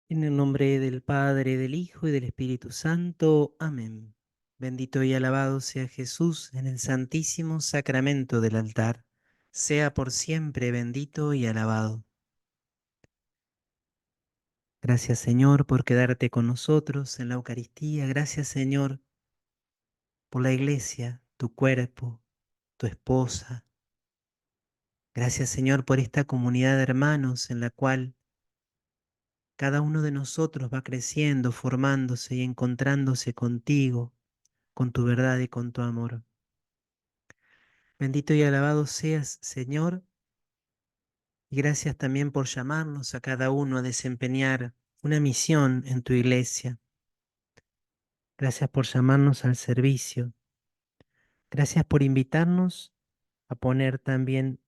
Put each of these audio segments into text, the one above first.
En el nombre del Padre, del Hijo y del Espíritu Santo. Amén. Bendito y alabado sea Jesús en el santísimo sacramento del altar. Sea por siempre bendito y alabado. Gracias, Señor, por quedarte con nosotros en la Eucaristía. Gracias, Señor, por la Iglesia, tu cuerpo, tu esposa. Gracias, Señor, por esta comunidad de hermanos en la cual cada uno de nosotros va creciendo, formándose y encontrándose contigo, con tu verdad y con tu amor. Bendito y alabado seas, Señor, y gracias también por llamarnos a cada uno a desempeñar una misión en tu iglesia. Gracias por llamarnos al servicio. Gracias por invitarnos a poner también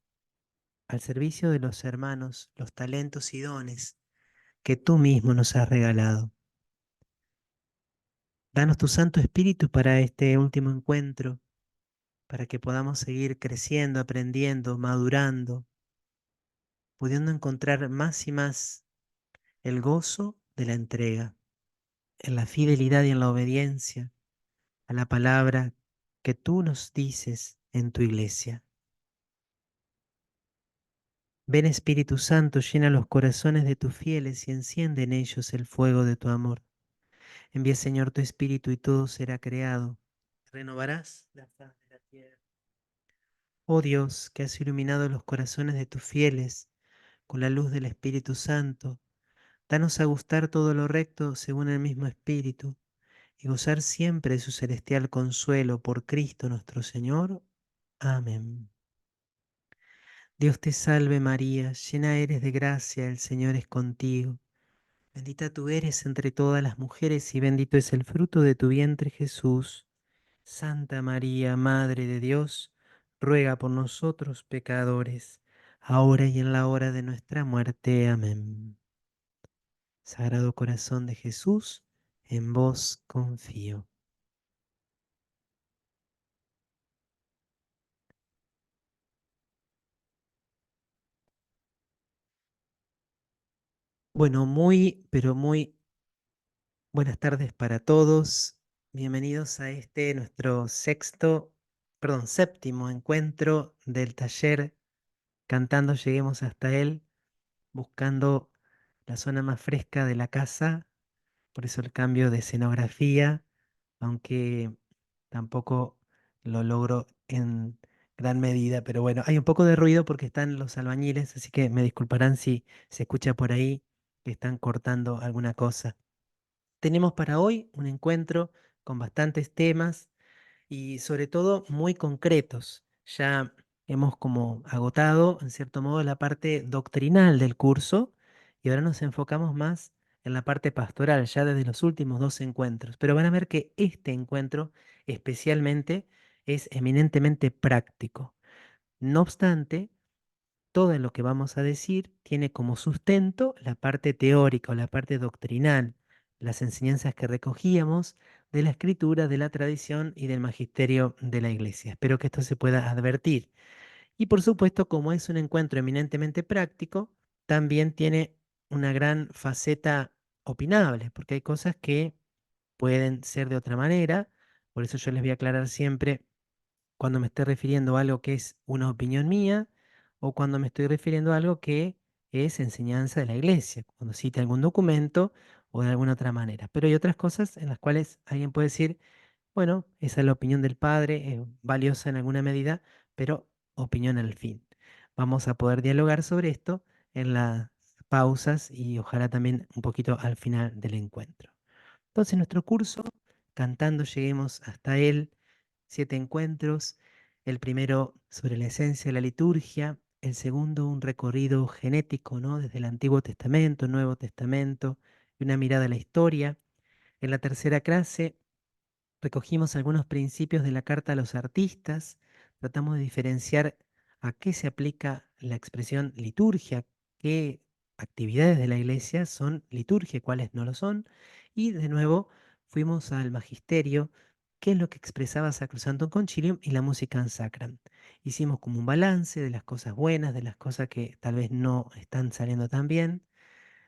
al servicio de los hermanos los talentos y dones que tú mismo nos has regalado. Danos tu Santo Espíritu para este último encuentro, para que podamos seguir creciendo, aprendiendo, madurando, pudiendo encontrar más y más el gozo de la entrega, en la fidelidad y en la obediencia a la palabra que tú nos dices en tu iglesia. Ven Espíritu Santo, llena los corazones de tus fieles y enciende en ellos el fuego de tu amor. Envía Señor tu Espíritu y todo será creado. Renovarás la faz de la tierra. Oh Dios, que has iluminado los corazones de tus fieles con la luz del Espíritu Santo, danos a gustar todo lo recto según el mismo Espíritu y gozar siempre de su celestial consuelo por Cristo nuestro Señor. Amén. Dios te salve María, llena eres de gracia, el Señor es contigo. Bendita tú eres entre todas las mujeres y bendito es el fruto de tu vientre Jesús. Santa María, Madre de Dios, ruega por nosotros pecadores, ahora y en la hora de nuestra muerte. Amén. Sagrado corazón de Jesús, en vos confío. Bueno, muy, pero muy buenas tardes para todos. Bienvenidos a este nuestro séptimo encuentro del taller Cantando Lleguemos hasta él, buscando la zona más fresca de la casa, por eso el cambio de escenografía, aunque tampoco lo logro en gran medida, pero bueno, hay un poco de ruido porque están los albañiles, así que me disculparán si se escucha por ahí que están cortando alguna cosa. Tenemos para hoy un encuentro con bastantes temas y sobre todo muy concretos. Ya hemos como agotado, en cierto modo, la parte doctrinal del curso y ahora nos enfocamos más en la parte pastoral, ya desde los últimos dos encuentros. Pero van a ver que este encuentro especialmente es eminentemente práctico. No obstante, todo lo que vamos a decir tiene como sustento la parte teórica o la parte doctrinal, las enseñanzas que recogíamos de la escritura, de la tradición y del magisterio de la iglesia. Espero que esto se pueda advertir. Y por supuesto, como es un encuentro eminentemente práctico, también tiene una gran faceta opinable, porque hay cosas que pueden ser de otra manera. Por eso yo les voy a aclarar siempre cuando me esté refiriendo a algo que es una opinión mía o cuando me estoy refiriendo a algo que es enseñanza de la iglesia, cuando cite algún documento o de alguna otra manera. Pero hay otras cosas en las cuales alguien puede decir, bueno, esa es la opinión del padre, es valiosa en alguna medida, pero opinión al fin. Vamos a poder dialogar sobre esto en las pausas y ojalá también un poquito al final del encuentro. Entonces, nuestro curso, Cantando Lleguemos hasta él, 7 encuentros. El primero sobre la esencia de la liturgia, el segundo un recorrido genético, ¿no? Desde el Antiguo Testamento, Nuevo Testamento, y una mirada a la historia. En la tercera clase recogimos algunos principios de la Carta a los Artistas, tratamos de diferenciar a qué se aplica la expresión liturgia, qué actividades de la iglesia son liturgia y cuáles no lo son, y de nuevo fuimos al magisterio, qué es lo que expresaba Sacrosanctum Concilium y la música sacra. Hicimos como un balance de las cosas buenas, de las cosas que tal vez no están saliendo tan bien,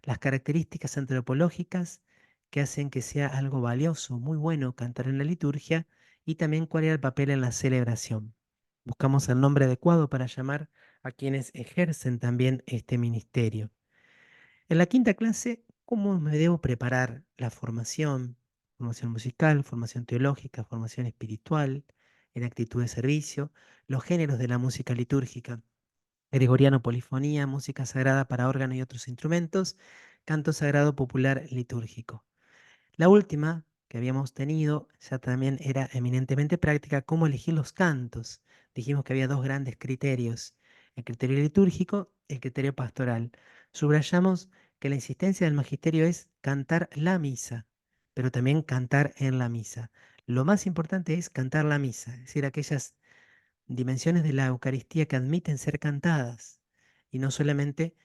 las características antropológicas que hacen que sea algo valioso, muy bueno cantar en la liturgia y también cuál era el papel en la celebración. Buscamos el nombre adecuado para llamar a quienes ejercen también este ministerio. En la quinta clase, ¿cómo me debo preparar? La formación, formación musical, formación teológica, formación espiritual, en actitud de servicio, los géneros de la música litúrgica, gregoriano, polifonía, música sagrada para órgano y otros instrumentos, canto sagrado popular litúrgico. La última que habíamos tenido ya también era eminentemente práctica, cómo elegir los cantos. Dijimos que había dos grandes criterios, el criterio litúrgico y el criterio pastoral. Subrayamos que la insistencia del magisterio es cantar la misa, pero también cantar en la misa. Lo más importante es cantar la misa, es decir, aquellas dimensiones de la Eucaristía que admiten ser cantadas y no solamente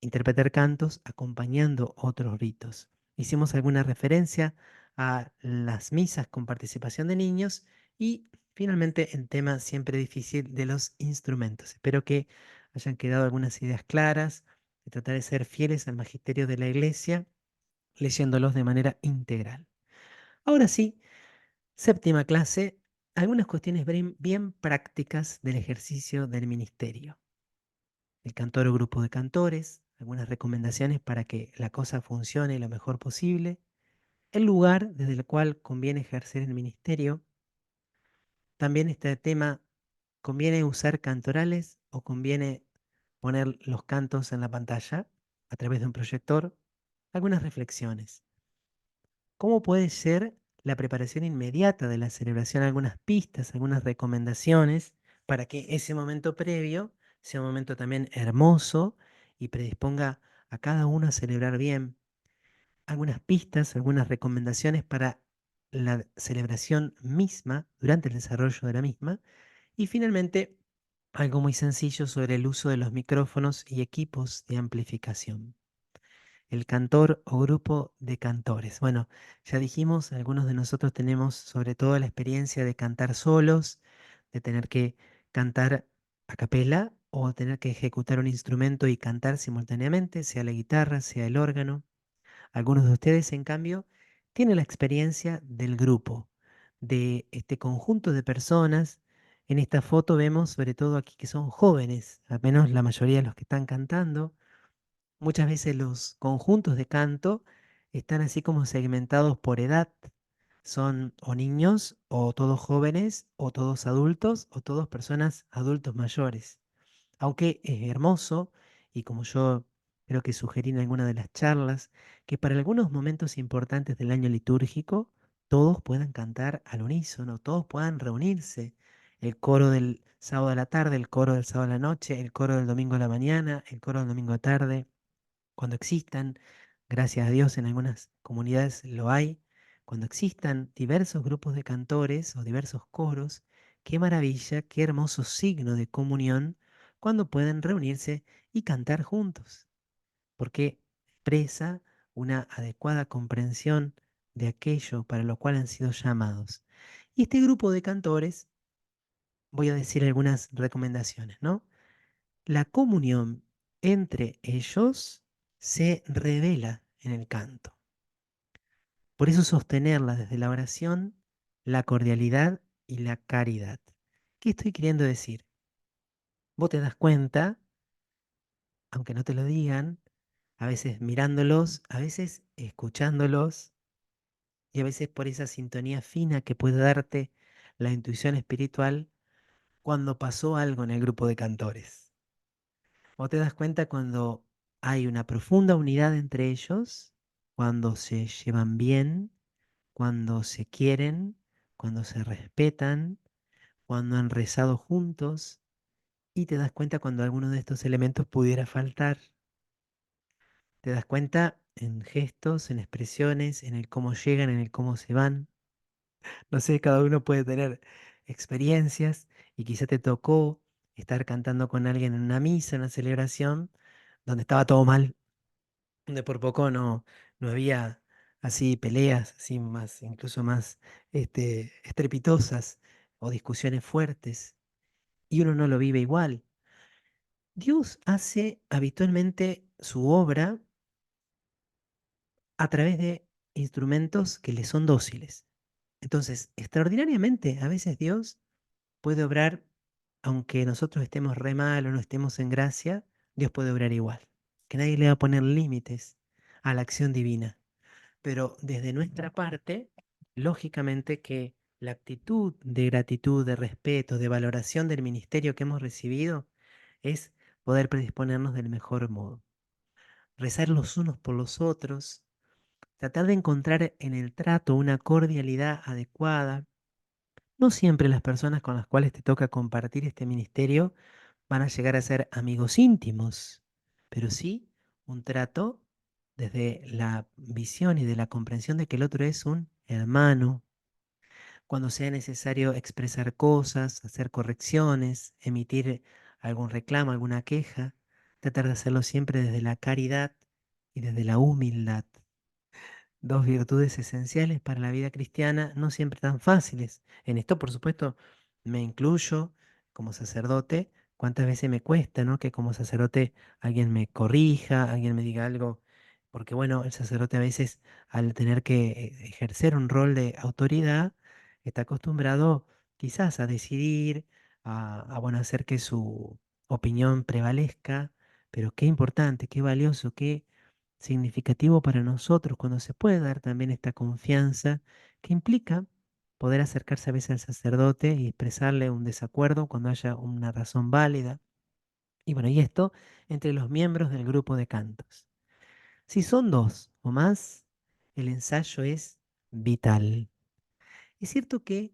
interpretar cantos acompañando otros ritos. Hicimos alguna referencia a las misas con participación de niños y finalmente el tema siempre difícil de los instrumentos. Espero que hayan quedado algunas ideas claras, de tratar de ser fieles al magisterio de la Iglesia, leyéndolos de manera integral. Ahora sí, séptima clase, algunas cuestiones bien prácticas del ejercicio del ministerio. El cantor o grupo de cantores, algunas recomendaciones para que la cosa funcione lo mejor posible, el lugar desde el cual conviene ejercer el ministerio, también este tema, ¿conviene usar cantorales o conviene poner los cantos en la pantalla a través de un proyector? Algunas reflexiones. ¿Cómo puede ser la preparación inmediata de la celebración? Algunas pistas, algunas recomendaciones para que ese momento previo sea un momento también hermoso y predisponga a cada uno a celebrar bien. Algunas pistas, algunas recomendaciones para la celebración misma, durante el desarrollo de la misma. Y finalmente, algo muy sencillo sobre el uso de los micrófonos y equipos de amplificación. El cantor o grupo de cantores. Bueno, ya dijimos, algunos de nosotros tenemos sobre todo la experiencia de cantar solos, de tener que cantar a capela o tener que ejecutar un instrumento y cantar simultáneamente, sea la guitarra, sea el órgano. Algunos de ustedes, en cambio, tienen la experiencia del grupo, de este conjunto de personas. En esta foto vemos sobre todo aquí que son jóvenes, al menos la mayoría de los que están cantando. Muchas veces los conjuntos de canto están así como segmentados por edad. Son o niños, o todos jóvenes, o todos adultos, o todos personas adultos mayores. Aunque es hermoso, y como yo creo que sugerí en alguna de las charlas, que para algunos momentos importantes del año litúrgico todos puedan cantar al unísono, todos puedan reunirse. El coro del sábado a la tarde, el coro del sábado a la noche, el coro del domingo a la mañana, el coro del domingo a tarde cuando existan, gracias a Dios en algunas comunidades lo hay, cuando existan diversos grupos de cantores o diversos coros, qué maravilla, qué hermoso signo de comunión cuando pueden reunirse y cantar juntos, porque expresa una adecuada comprensión de aquello para lo cual han sido llamados. Y este grupo de cantores, voy a decir algunas recomendaciones, ¿no? La comunión entre ellos se revela en el canto. Por eso sostenerla desde la oración, la cordialidad y la caridad. ¿Qué estoy queriendo decir? Vos te das cuenta, aunque no te lo digan, a veces mirándolos, a veces escuchándolos y a veces por esa sintonía fina que puede darte la intuición espiritual cuando pasó algo en el grupo de cantores. Vos te das cuenta cuando hay una profunda unidad entre ellos, cuando se llevan bien, cuando se quieren, cuando se respetan, cuando han rezado juntos, y te das cuenta cuando alguno de estos elementos pudiera faltar. Te das cuenta en gestos, en expresiones, en el cómo llegan, en el cómo se van. No sé, cada uno puede tener experiencias y quizá te tocó estar cantando con alguien en una misa, en una celebración, donde estaba todo mal, donde por poco no había así peleas, así más, incluso más estrepitosas o discusiones fuertes. y uno no lo vive igual. Dios hace habitualmente su obra a través de instrumentos que le son dóciles. Entonces, extraordinariamente, a veces Dios puede obrar, aunque nosotros estemos re mal o no estemos en gracia, Dios puede obrar igual. Que nadie le va a poner límites a la acción divina. Pero desde nuestra parte, lógicamente que la actitud de gratitud, de respeto, de valoración del ministerio que hemos recibido es poder predisponernos del mejor modo. Rezar los unos por los otros, tratar de encontrar en el trato una cordialidad adecuada. No siempre las personas con las cuales te toca compartir este ministerio van a llegar a ser amigos íntimos, pero sí un trato desde la visión y de la comprensión de que el otro es un hermano. Cuando sea necesario expresar cosas, hacer correcciones, emitir algún reclamo, alguna queja, tratar de hacerlo siempre desde la caridad y desde la humildad. Dos virtudes esenciales para la vida cristiana, no siempre tan fáciles. En esto, por supuesto, me incluyo como sacerdote. ¿Cuántas veces me cuesta, ¿no? Que como sacerdote alguien me corrija, alguien me diga algo? Porque bueno, el sacerdote a veces al tener que ejercer un rol de autoridad, está acostumbrado quizás a decidir, bueno, hacer que su opinión prevalezca. Pero qué importante, qué valioso, qué significativo para nosotros cuando se puede dar también esta confianza que implica poder acercarse a veces al sacerdote y expresarle un desacuerdo cuando haya una razón válida. Y bueno, y esto entre los miembros del grupo de cantos. Si son dos o más, el ensayo es vital. Es cierto que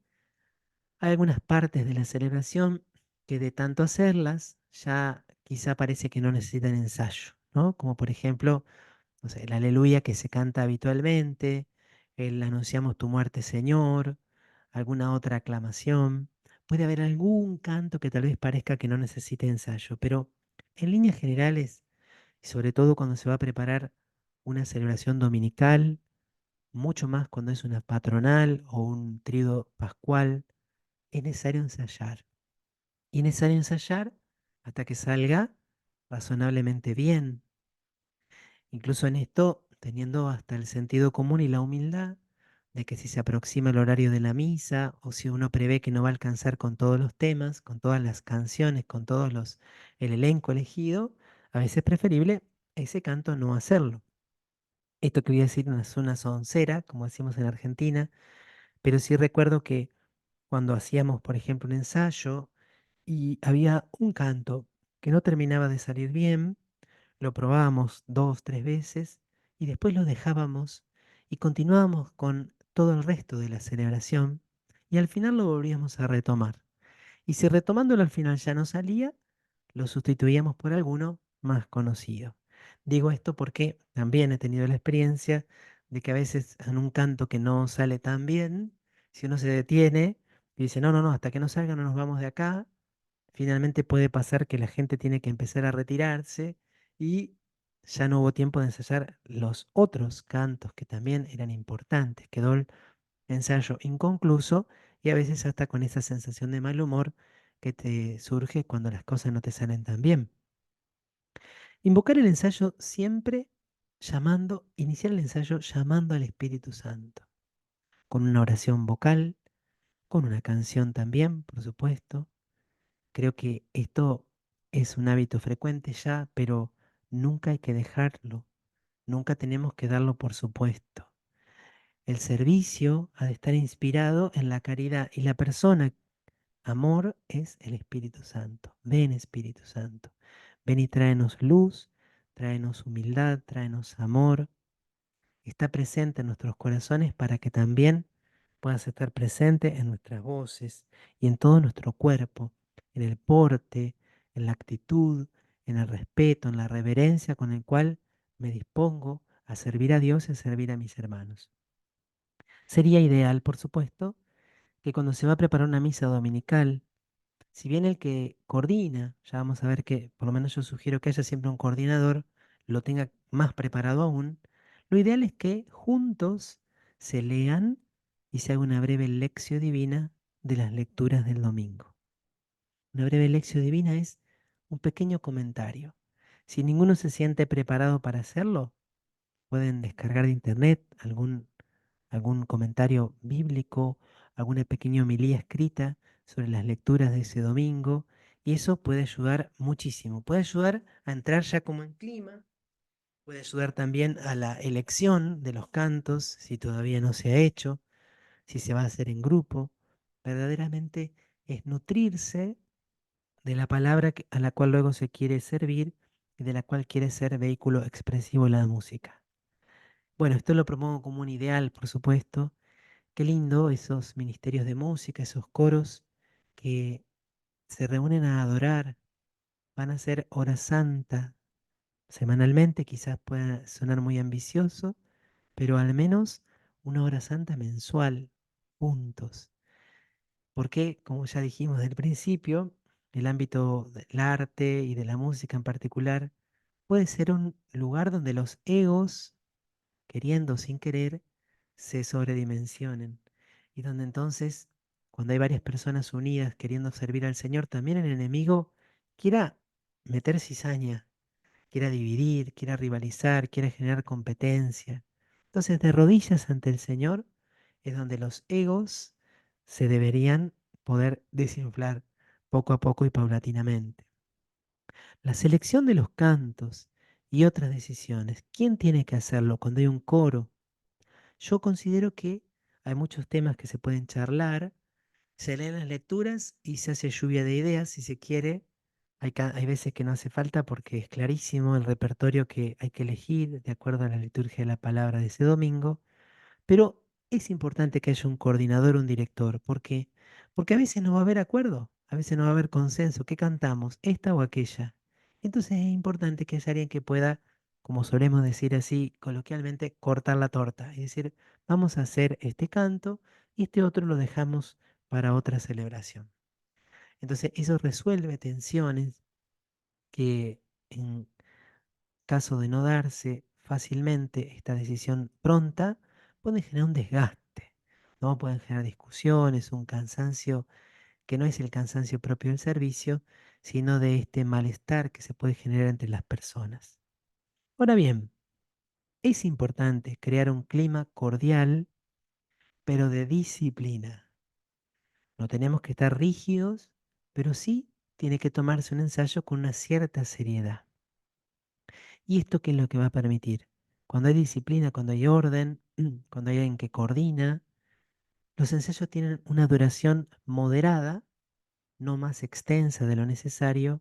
hay algunas partes de la celebración que de tanto hacerlas ya quizá parece que no necesitan ensayo, ¿no? Como por ejemplo, no sé, el aleluya que se canta habitualmente, el anunciamos tu muerte, Señor, alguna otra aclamación. Puede haber algún canto que tal vez parezca que no necesite ensayo, pero en líneas generales, y sobre todo cuando se va a preparar una celebración dominical, mucho más cuando es una patronal o un tríodo pascual, es necesario ensayar. Y es necesario ensayar hasta que salga razonablemente bien. Incluso en esto, teniendo hasta el sentido común y la humildad de que si se aproxima el horario de la misa o si uno prevé que no va a alcanzar con todos los temas, con todas las canciones, con el elenco elegido, a veces es preferible ese canto no hacerlo. Esto que voy a decir no es una soncera, como decimos en Argentina, pero sí recuerdo que cuando hacíamos, por ejemplo, un ensayo y había un canto que no terminaba de salir bien, lo probábamos dos, tres veces y después lo dejábamos y continuábamos con todo el resto de la celebración y al final lo volvíamos a retomar. Y si retomándolo al final ya no salía, lo sustituíamos por alguno más conocido. Digo esto porque también he tenido la experiencia de que a veces en un canto que no sale tan bien, si uno se detiene y dice, no, no, no, hasta que no salga no nos vamos de acá, finalmente puede pasar que la gente tiene que empezar a retirarse y ya no hubo tiempo de ensayar los otros cantos que también eran importantes. Quedó el ensayo inconcluso y a veces hasta con esa sensación de mal humor que te surge cuando las cosas no te salen tan bien. Invocar el ensayo siempre iniciar el ensayo llamando al Espíritu Santo, con una oración vocal, con una canción también, por supuesto. Creo que esto es un hábito frecuente ya, pero nunca hay que dejarlo, nunca tenemos que darlo por supuesto. El servicio ha de estar inspirado en la caridad y la persona, amor, es el Espíritu Santo. Ven Espíritu Santo, ven y tráenos luz, tráenos humildad, tráenos amor. Está presente en nuestros corazones para que también puedas estar presente en nuestras voces y en todo nuestro cuerpo, en el porte, en la actitud, en el respeto, en la reverencia con el cual me dispongo a servir a Dios y a servir a mis hermanos. Sería ideal, por supuesto, que cuando se va a preparar una misa dominical, si bien el que coordina, ya vamos a ver que por lo menos yo sugiero que haya siempre un coordinador, lo tenga más preparado aún, lo ideal es que juntos se lean y se haga una breve lección divina de las lecturas del domingo. Una breve lección divina es un pequeño comentario. Si ninguno se siente preparado para hacerlo, pueden descargar de internet algún comentario bíblico, alguna pequeña homilía escrita sobre las lecturas de ese domingo, y eso puede ayudar muchísimo. Puede ayudar a entrar ya como en clima, puede ayudar también a la elección de los cantos, si todavía no se ha hecho, si se va a hacer en grupo. Verdaderamente es nutrirse de la palabra a la cual luego se quiere servir y de la cual quiere ser vehículo expresivo la música. Bueno, esto lo propongo como un ideal, por supuesto. Qué lindo esos ministerios de música, esos coros que se reúnen a adorar, van a hacer hora santa semanalmente, quizás pueda sonar muy ambicioso, pero al menos una hora santa mensual, juntos. Porque, como ya dijimos del principio, el ámbito del arte y de la música en particular puede ser un lugar donde los egos, queriendo o sin querer, se sobredimensionen. Y donde entonces, cuando hay varias personas unidas queriendo servir al Señor, también el enemigo quiera meter cizaña, quiera dividir, quiera rivalizar, quiera generar competencia. Entonces, de rodillas ante el Señor es donde los egos se deberían poder desinflar poco a poco y paulatinamente. La selección de los cantos y otras decisiones. ¿Quién tiene que hacerlo cuando hay un coro? Yo considero que hay muchos temas que se pueden charlar, se leen las lecturas y se hace lluvia de ideas si se quiere. Hay veces que no hace falta porque es clarísimo el repertorio que hay que elegir de acuerdo a la liturgia de la palabra de ese domingo. Pero es importante que haya un coordinador, un director. ¿Por qué? Porque a veces no va a haber acuerdo, a veces no va a haber consenso. ¿Qué cantamos? ¿Esta o aquella? Entonces es importante que haya alguien que pueda, como solemos decir así coloquialmente, cortar la torta. Es decir, vamos a hacer este canto y este otro lo dejamos para otra celebración. Entonces eso resuelve tensiones que en caso de no darse fácilmente esta decisión pronta, pueden generar un desgaste, ¿no? Pueden generar discusiones, un cansancio que no es el cansancio propio del servicio, sino de este malestar que se puede generar entre las personas. Ahora bien, es importante crear un clima cordial, pero de disciplina. No tenemos que estar rígidos, pero sí tiene que tomarse un ensayo con una cierta seriedad. ¿Y esto qué es lo que va a permitir? Cuando hay disciplina, cuando hay orden, cuando hay alguien que coordina, los ensayos tienen una duración moderada, no más extensa de lo necesario,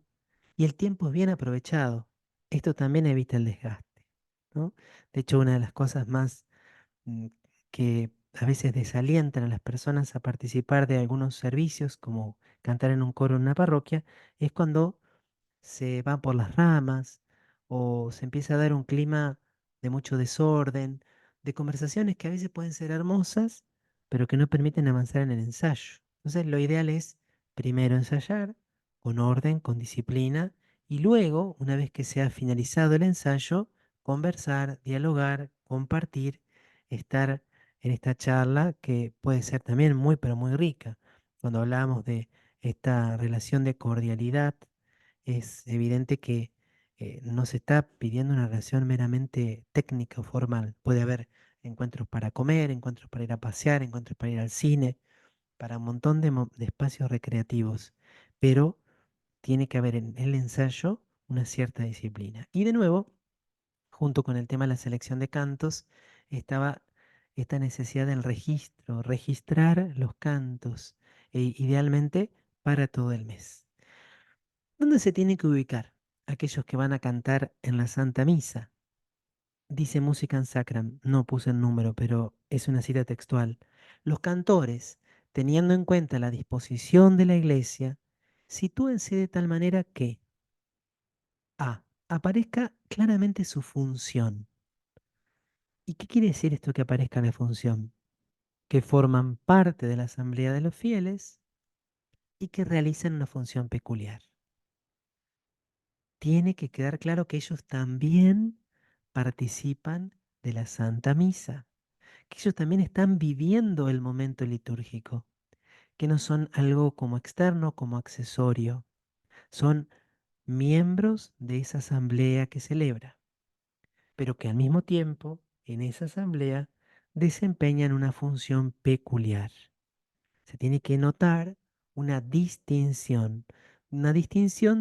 y el tiempo es bien aprovechado. Esto también evita el desgaste, ¿no? De hecho, una de las cosas más mm, que a veces desalientan a las personas a participar de algunos servicios, como cantar en un coro en una parroquia, es cuando se va por las ramas o se empieza a dar un clima de mucho desorden, de conversaciones que a veces pueden ser hermosas, pero que no permiten avanzar en el ensayo. Entonces, lo ideal es primero ensayar con orden, con disciplina, y luego, una vez que se ha finalizado el ensayo, conversar, dialogar, compartir, estar en esta charla que puede ser también muy, pero muy rica. Cuando hablamos de esta relación de cordialidad, es evidente que no se está pidiendo una relación meramente técnica o formal. Puede haber encuentros para comer, encuentros para ir a pasear, encuentros para ir al cine, para un montón de espacios recreativos, pero tiene que haber en el ensayo una cierta disciplina. Y de nuevo, junto con el tema de la selección de cantos, estaba esta necesidad del registro, registrar los cantos, idealmente para todo el mes. ¿Dónde se tienen que ubicar aquellos que van a cantar en la Santa Misa? Dice Musican Sacram, no puse el número, pero es una cita textual. Los cantores, teniendo en cuenta la disposición de la iglesia, sitúense de tal manera que A. Aparezca claramente su función. ¿Y qué quiere decir esto que aparezca la función? Que forman parte de la asamblea de los fieles y que realizan una función peculiar. Tiene que quedar claro que ellos también participan de la Santa Misa, que ellos también están viviendo el momento litúrgico, que no son algo como externo, como accesorio. Son miembros de esa asamblea que celebra, pero que al mismo tiempo en esa asamblea desempeñan una función peculiar. Se tiene que notar una distinción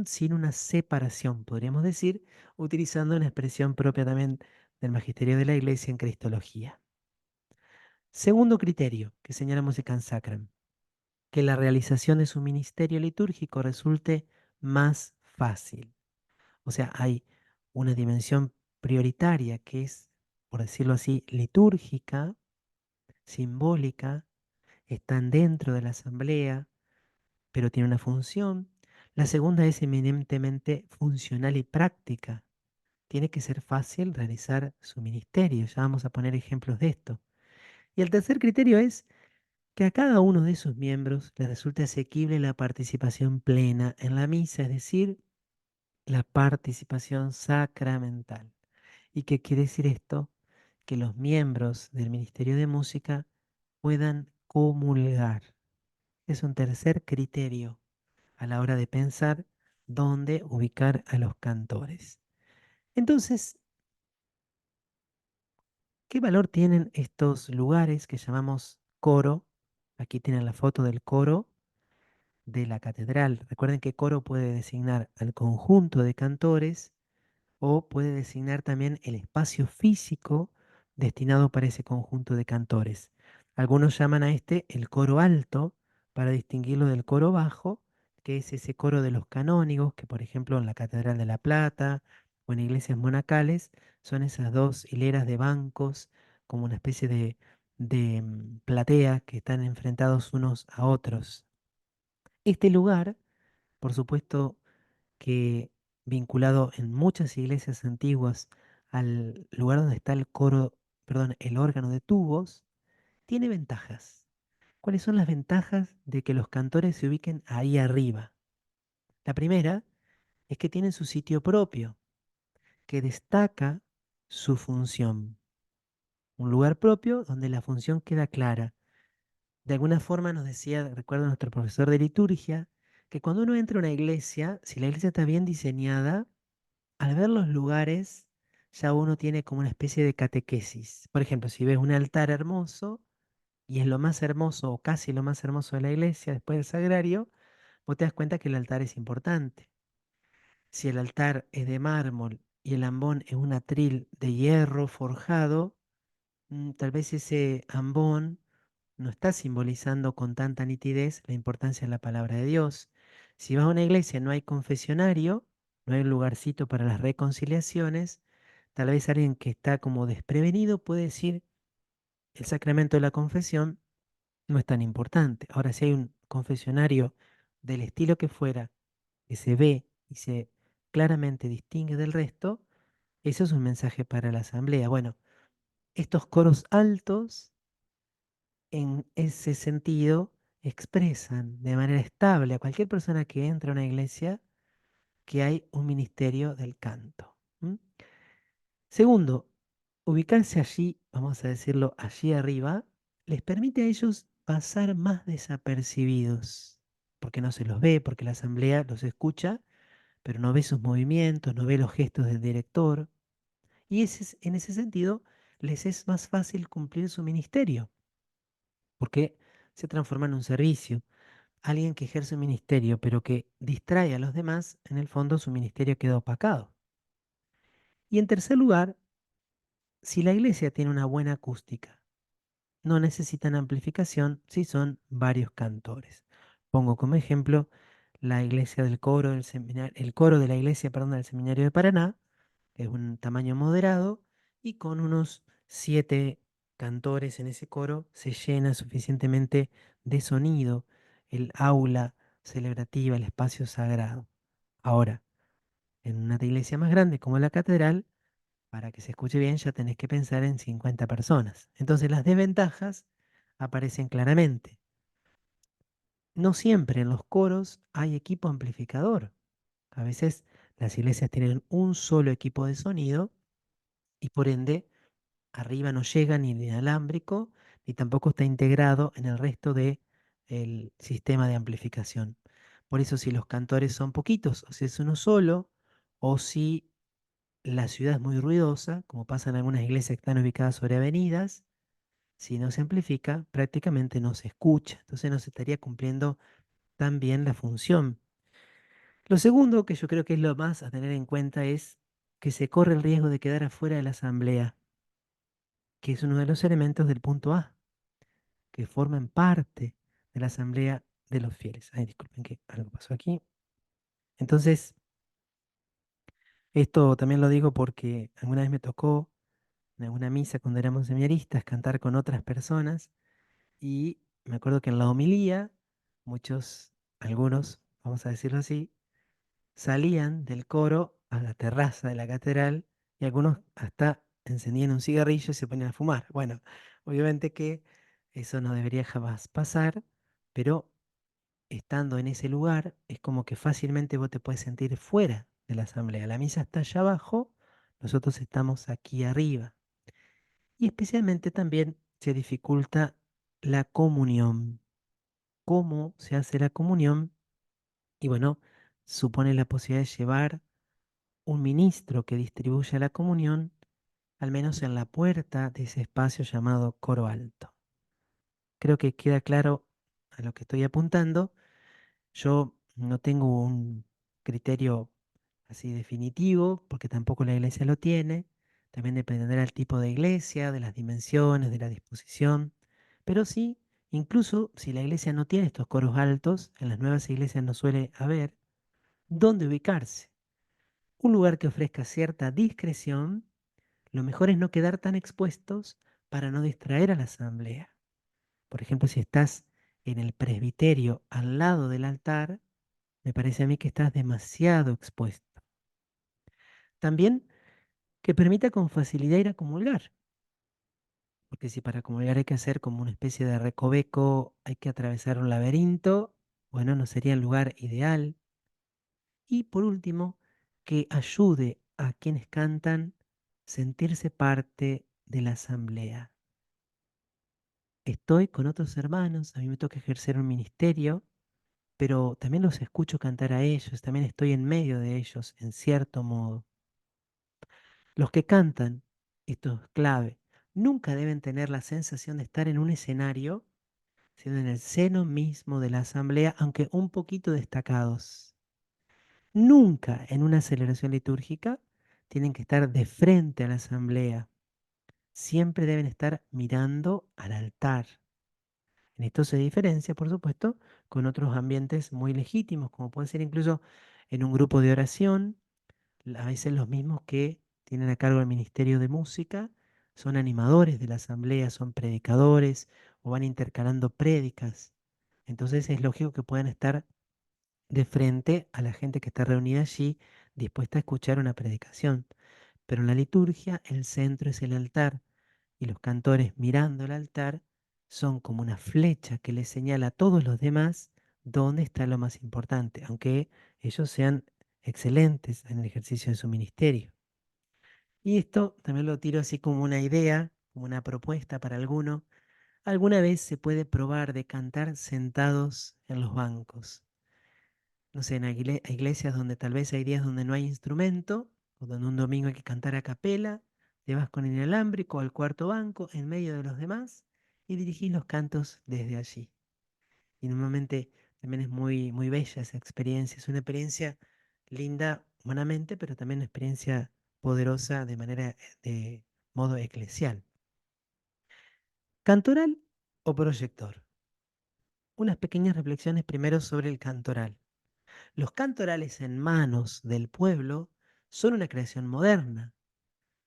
sin una separación, podríamos decir, utilizando una expresión propia también del magisterio de la Iglesia en Cristología. Segundo criterio que señala Musican Sacram, que la realización de su ministerio litúrgico resulte más fácil. O sea, hay una dimensión prioritaria que es, por decirlo así, litúrgica, simbólica, están dentro de la asamblea, pero tiene una función. La segunda es eminentemente funcional y práctica. Tiene que ser fácil realizar su ministerio. Ya vamos a poner ejemplos de esto. Y el tercer criterio es que a cada uno de sus miembros le resulte asequible la participación plena en la misa, es decir, la participación sacramental. ¿Y qué quiere decir esto? Que los miembros del Ministerio de Música puedan comulgar. Es un tercer criterio a la hora de pensar dónde ubicar a los cantores. Entonces, ¿qué valor tienen estos lugares que llamamos coro? Aquí tienen la foto del coro de la catedral. Recuerden que coro puede designar al conjunto de cantores o puede designar también el espacio físico destinado para ese conjunto de cantores. Algunos llaman a este el coro alto para distinguirlo del coro bajo, que es ese coro de los canónigos, que por ejemplo en la Catedral de La Plata o en iglesias monacales son esas dos hileras de bancos como una especie de platea que están enfrentados unos a otros. Este lugar, por supuesto, que vinculado en muchas iglesias antiguas al lugar donde está el coro, perdón, el órgano de tubos, tiene ventajas. ¿Cuáles son las ventajas de que los cantores se ubiquen ahí arriba? La primera es que tienen su sitio propio, que destaca su función. Un lugar propio donde la función queda clara. De alguna forma nos decía, recuerdo nuestro profesor de liturgia, que cuando uno entra a una iglesia, si la iglesia está bien diseñada, al ver los lugares, ya uno tiene como una especie de catequesis. Por ejemplo, si ves un altar hermoso, y es lo más hermoso o casi lo más hermoso de la iglesia después del sagrario, vos te das cuenta que el altar es importante. Si el altar es de mármol y el ambón es un atril de hierro forjado, tal vez ese ambón no está simbolizando con tanta nitidez la importancia de la palabra de Dios. Si vas a una iglesia y no hay confesionario, no hay un lugarcito para las reconciliaciones, tal vez alguien que está como desprevenido puede decir, el sacramento de la confesión no es tan importante. Ahora, si hay un confesionario del estilo que fuera, que se ve y se claramente distingue del resto, eso es un mensaje para la asamblea. Bueno, estos coros altos en ese sentido expresan de manera estable a cualquier persona que entra a una iglesia que hay un ministerio del canto. ¿M? Segundo, ubicarse allí, vamos a decirlo, allí arriba, les permite a ellos pasar más desapercibidos, porque no se los ve, porque la asamblea los escucha, pero no ve sus movimientos, no ve los gestos del director, y en ese sentido les es más fácil cumplir su ministerio, porque se transforma en un servicio. Alguien que ejerce un ministerio, pero que distrae a los demás, en el fondo su ministerio queda opacado. Y en tercer lugar, si la iglesia tiene una buena acústica, no necesitan amplificación si son varios cantores. Pongo como ejemplo la iglesia del coro, el coro de la iglesia, perdón, del Seminario de Paraná, que es un tamaño moderado, y con unos 7 cantores en ese coro se llena suficientemente de sonido el aula celebrativa, el espacio sagrado. Ahora, en una iglesia más grande como la catedral, para que se escuche bien ya tenés que pensar en 50 personas. Entonces las desventajas aparecen claramente. No siempre en los coros hay equipo amplificador. A veces las iglesias tienen un solo equipo de sonido y por ende arriba no llega ni el inalámbrico ni tampoco está integrado en el resto del sistema de amplificación. Por eso si los cantores son poquitos, o si es uno solo, o si la ciudad es muy ruidosa, como pasa en algunas iglesias que están ubicadas sobre avenidas, si no se amplifica, prácticamente no se escucha. Entonces no se estaría cumpliendo tan bien la función. Lo segundo, que yo creo que es lo más a tener en cuenta, es que se corre el riesgo de quedar afuera de la asamblea, que es uno de los elementos del punto A, que forman parte de la asamblea de los fieles. Ay, disculpen que algo pasó aquí. Entonces, esto también lo digo porque alguna vez me tocó en alguna misa cuando éramos seminaristas cantar con otras personas y me acuerdo que en la homilía muchos, algunos, vamos a decirlo así, salían del coro a la terraza de la catedral y algunos hasta encendían un cigarrillo y se ponían a fumar. Bueno, obviamente que eso no debería jamás pasar, pero estando en ese lugar es como que fácilmente vos te puedes sentir fuera de la asamblea. La misa está allá abajo, nosotros estamos aquí arriba. Y especialmente también se dificulta la comunión. ¿Cómo se hace la comunión? Y bueno, supone la posibilidad de llevar un ministro que distribuya la comunión, al menos en la puerta de ese espacio llamado coro alto. Creo que queda claro a lo que estoy apuntando. Yo no tengo un criterio así definitivo, porque tampoco la iglesia lo tiene. También dependerá del tipo de iglesia, de las dimensiones, de la disposición. Pero sí, incluso si la iglesia no tiene estos coros altos, en las nuevas iglesias no suele haber, ¿dónde ubicarse? Un lugar que ofrezca cierta discreción. Lo mejor es no quedar tan expuestos para no distraer a la asamblea. Por ejemplo, si estás en el presbiterio al lado del altar, me parece a mí que estás demasiado expuesto. También que permita con facilidad ir a comulgar, porque si para comulgar hay que hacer como una especie de recoveco, hay que atravesar un laberinto, bueno, no sería el lugar ideal. Y por último, que ayude a quienes cantan sentirse parte de la asamblea. Estoy con otros hermanos, a mí me toca ejercer un ministerio, pero también los escucho cantar a ellos, también estoy en medio de ellos, en cierto modo. Los que cantan, esto es clave, nunca deben tener la sensación de estar en un escenario, sino en el seno mismo de la asamblea, aunque un poquito destacados. Nunca en una celebración litúrgica tienen que estar de frente a la asamblea. Siempre deben estar mirando al altar. En esto se diferencia, por supuesto, con otros ambientes muy legítimos, como puede ser incluso en un grupo de oración. A veces los mismos que tienen a cargo el Ministerio de Música son animadores de la asamblea, son predicadores o van intercalando prédicas. Entonces es lógico que puedan estar de frente a la gente que está reunida allí, dispuesta a escuchar una predicación. Pero en la liturgia el centro es el altar y los cantores mirando el altar son como una flecha que le señala a todos los demás dónde está lo más importante, aunque ellos sean excelentes en el ejercicio de su ministerio. Y esto también lo tiro así como una idea, como una propuesta para alguno. Alguna vez se puede probar de cantar sentados en los bancos. No sé, en iglesias donde tal vez hay días donde no hay instrumento, o donde un domingo hay que cantar a capela, te vas con el inalámbrico al cuarto banco, en medio de los demás, y dirigís los cantos desde allí. Y normalmente también es muy, muy bella esa experiencia. Es una experiencia linda humanamente, pero también una experiencia poderosa de manera, de modo eclesial. ¿Cantoral o proyector? Unas pequeñas reflexiones primero sobre el cantoral. Los cantorales en manos del pueblo son una creación moderna.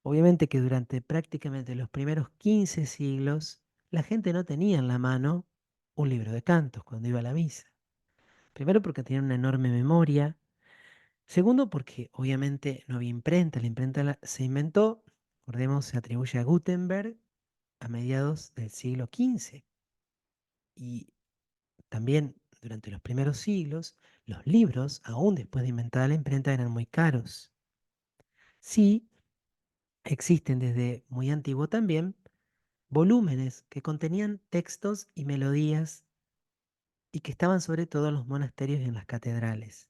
Obviamente que durante prácticamente los primeros 15 siglos la gente no tenía en la mano un libro de cantos cuando iba a la misa. Primero porque tenían una enorme memoria. Segundo porque obviamente no había imprenta. La imprenta se inventó, recordemos, se atribuye a Gutenberg a mediados del siglo XV. Y también durante los primeros siglos, los libros, aún después de inventada la imprenta, eran muy caros. Sí, existen desde muy antiguo también volúmenes que contenían textos y melodías y que estaban sobre todo en los monasterios y en las catedrales.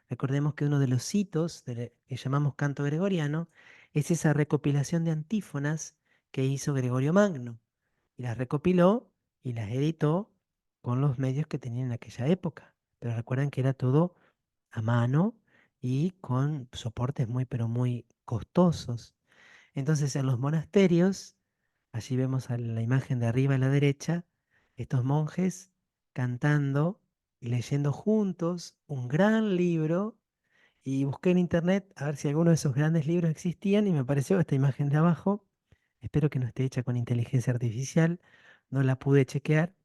Recordemos que uno de los hitos que llamamos canto gregoriano es esa recopilación de antífonas que hizo Gregorio Magno, y las recopiló y las editó con los medios que tenían en aquella época. Pero recuerden que era todo a mano y con soportes muy, pero muy costosos. Entonces, en los monasterios, allí vemos a la imagen de arriba a la derecha, estos monjes cantando y leyendo juntos un gran libro. Y busqué en internet a ver si alguno de esos grandes libros existían y me apareció esta imagen de abajo. Espero que no esté hecha con inteligencia artificial, no la pude chequear,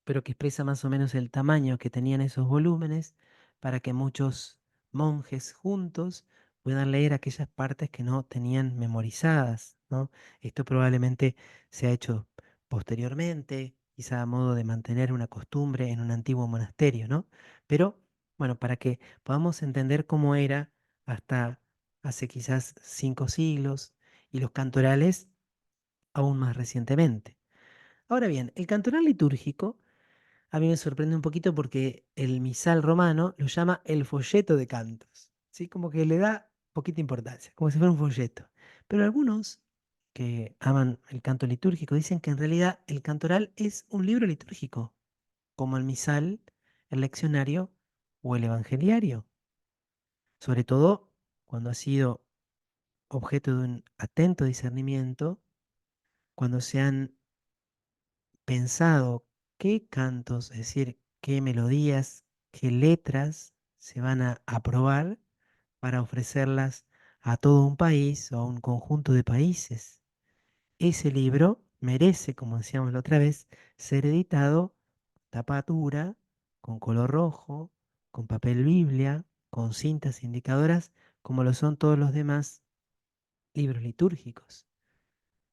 pero que expresa más o menos el tamaño que tenían esos volúmenes para que muchos monjes juntos puedan leer aquellas partes que no tenían memorizadas, ¿no? Esto probablemente se ha hecho posteriormente, quizá a modo de mantener una costumbre en un antiguo monasterio, ¿no? Pero bueno, para que podamos entender cómo era hasta hace quizás 5 siglos y los cantorales aún más recientemente. Ahora bien, el cantoral litúrgico a mí me sorprende un poquito porque el misal romano lo llama el folleto de cantos, ¿sí? Como que le da poquita importancia, como si fuera un folleto. Pero algunos que aman el canto litúrgico dicen que en realidad el cantoral es un libro litúrgico, como el misal, el leccionario o el evangeliario, sobre todo cuando ha sido objeto de un atento discernimiento, cuando se han pensado qué cantos, es decir, qué melodías, qué letras se van a aprobar para ofrecerlas a todo un país o a un conjunto de países. Ese libro merece, como decíamos la otra vez, ser editado tapa dura, con color rojo, con papel Biblia, con cintas indicadoras, como lo son todos los demás libros litúrgicos.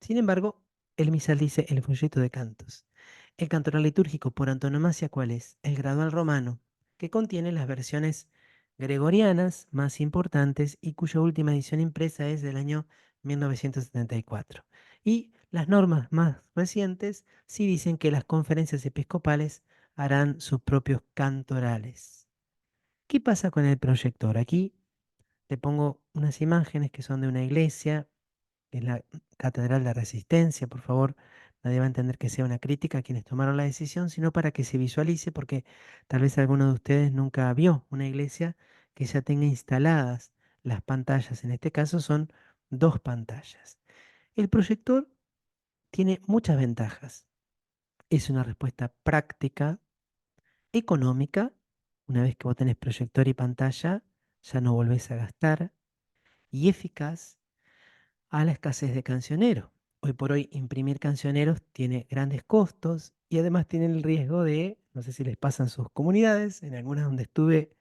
Sin embargo, el misal dice el folleto de cantos. El cantoral litúrgico por antonomasia, ¿cuál es? El gradual romano, que contiene las versiones gregorianas más importantes y cuya última edición impresa es del año 1974. Y las normas más recientes sí dicen que las conferencias episcopales harán sus propios cantorales. ¿Qué pasa con el proyector? Aquí te pongo unas imágenes que son de una iglesia, que es la Catedral de Resistencia, por favor. Nadie va a entender que sea una crítica a quienes tomaron la decisión, sino para que se visualice, porque tal vez alguno de ustedes nunca vio una iglesia que ya tenga instaladas las pantallas. En este caso son dos pantallas. El proyector tiene muchas ventajas. Es una respuesta práctica, económica. Una vez que vos tenés proyector y pantalla, ya no volvés a gastar. Y eficaz a la escasez de cancioneros. Hoy por hoy imprimir cancioneros tiene grandes costos y además tiene el riesgo de, no sé si les pasa en sus comunidades, en algunas donde estuve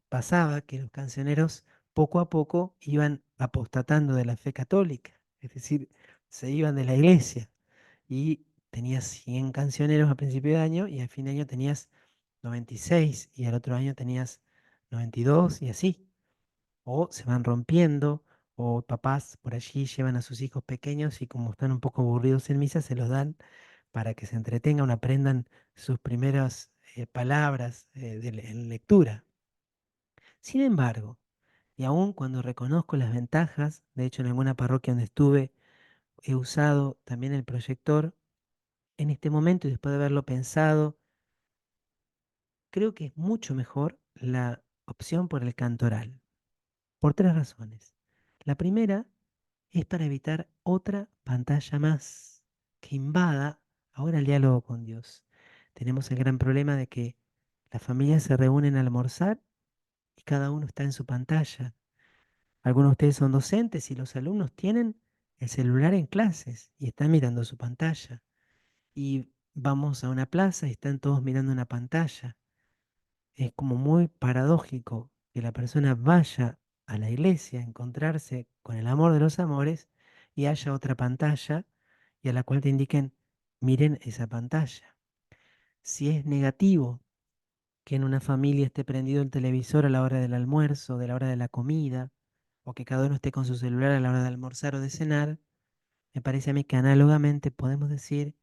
pasaba que los cancioneros poco a poco iban apostatando de la fe católica, es decir, se iban de la iglesia y tenías 100 cancioneros a principio de año y al fin de año tenías 96 y al otro año tenías 92 y así o se van rompiendo, o papás por allí llevan a sus hijos pequeños y como están un poco aburridos en misa, se los dan para que se entretengan, aprendan sus primeras palabras en lectura. Sin embargo, y aun cuando reconozco las ventajas, de hecho en alguna parroquia donde estuve he usado también el proyector, en este momento y después de haberlo pensado, creo que es mucho mejor la opción por el cantoral, por tres razones. La primera es para evitar otra pantalla más que invada ahora el diálogo con Dios. Tenemos el gran problema de que las familias se reúnen a almorzar y cada uno está en su pantalla. Algunos de ustedes son docentes y los alumnos tienen el celular en clases y están mirando su pantalla. Y vamos a una plaza y están todos mirando una pantalla. Es como muy paradójico que la persona vaya a la iglesia a encontrarse con el amor de los amores y haya otra pantalla y a la cual te indiquen, miren esa pantalla. Si es negativo que en una familia esté prendido el televisor a la hora del almuerzo, de la hora de la comida, o que cada uno esté con su celular a la hora de almorzar o de cenar, me parece a mí que análogamente podemos decir,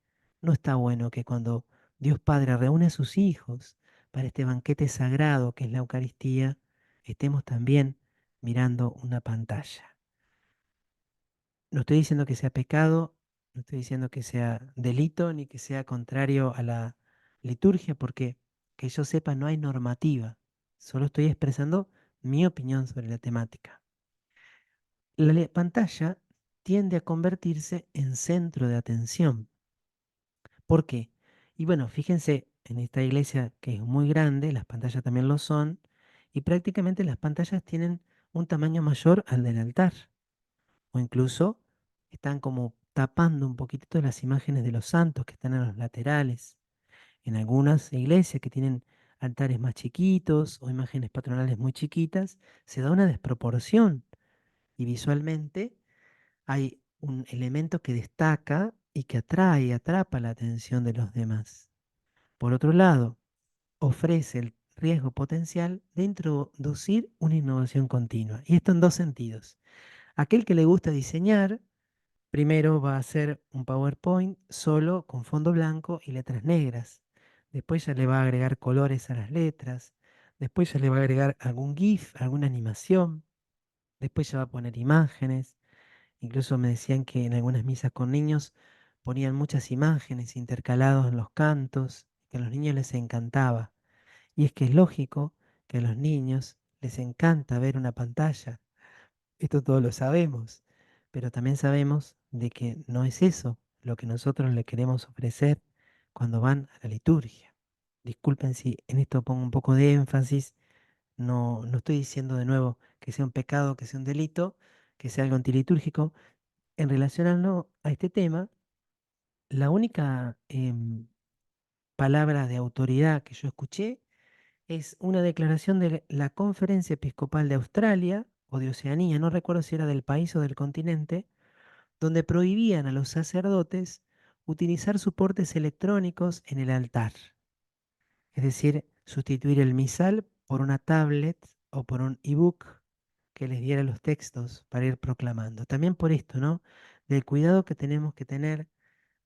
no está bueno que cuando Dios Padre reúne a sus hijos para este banquete sagrado que es la Eucaristía, estemos también mirando una pantalla. No estoy diciendo que sea pecado, no estoy diciendo que sea delito, ni que sea contrario a la liturgia, porque que yo sepa no hay normativa. Solo estoy expresando mi opinión sobre la temática. La pantalla tiende a convertirse en centro de atención. ¿Por qué? Y bueno, fíjense, en esta iglesia que es muy grande, las pantallas también lo son, y prácticamente las pantallas tienen un tamaño mayor al del altar, o incluso están como tapando un poquitito las imágenes de los santos que están a los laterales. En algunas iglesias que tienen altares más chiquitos o imágenes patronales muy chiquitas, se da una desproporción y visualmente hay un elemento que destaca y que atrae, atrapa la atención de los demás. Por otro lado, ofrece el riesgo potencial de introducir una innovación continua. Y esto en dos sentidos. Aquel que le gusta diseñar, primero va a hacer un PowerPoint solo con fondo blanco y letras negras. Después ya le va a agregar colores a las letras. Después ya le va a agregar algún GIF, alguna animación. Después ya va a poner imágenes. Incluso me decían que en algunas misas con niños ponían muchas imágenes intercalados en los cantos, que a los niños les encantaba. Y es que es lógico que a los niños les encanta ver una pantalla. Esto todos lo sabemos, pero también sabemos de que no es eso lo que nosotros le queremos ofrecer cuando van a la liturgia. Disculpen si en esto pongo un poco de énfasis, no estoy diciendo de nuevo que sea un pecado, que sea un delito, que sea algo antilitúrgico. En relación a este tema, la única palabra de autoridad que yo escuché es una declaración de la Conferencia Episcopal de Australia o de Oceanía, no recuerdo si era del país o del continente, donde prohibían a los sacerdotes utilizar soportes electrónicos en el altar, es decir, sustituir el misal por una tablet o por un ebook que les diera los textos para ir proclamando. También por esto, ¿no? Del cuidado que tenemos que tener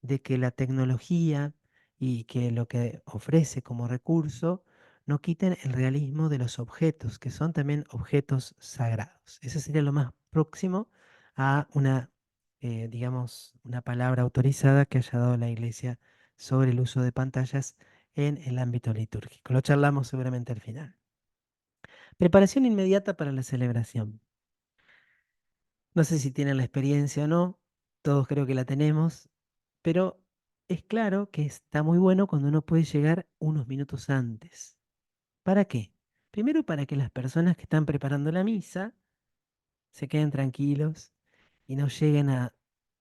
de que la tecnología y que lo que ofrece como recurso no quiten el realismo de los objetos, que son también objetos sagrados. Eso sería lo más próximo a una, digamos, una palabra autorizada que haya dado la Iglesia sobre el uso de pantallas en el ámbito litúrgico. Lo charlamos seguramente al final. Preparación inmediata para la celebración. No sé si tienen la experiencia o no, todos creo que la tenemos, pero es claro que está muy bueno cuando uno puede llegar unos minutos antes. ¿Para qué? Primero para que las personas que están preparando la misa se queden tranquilos y no lleguen a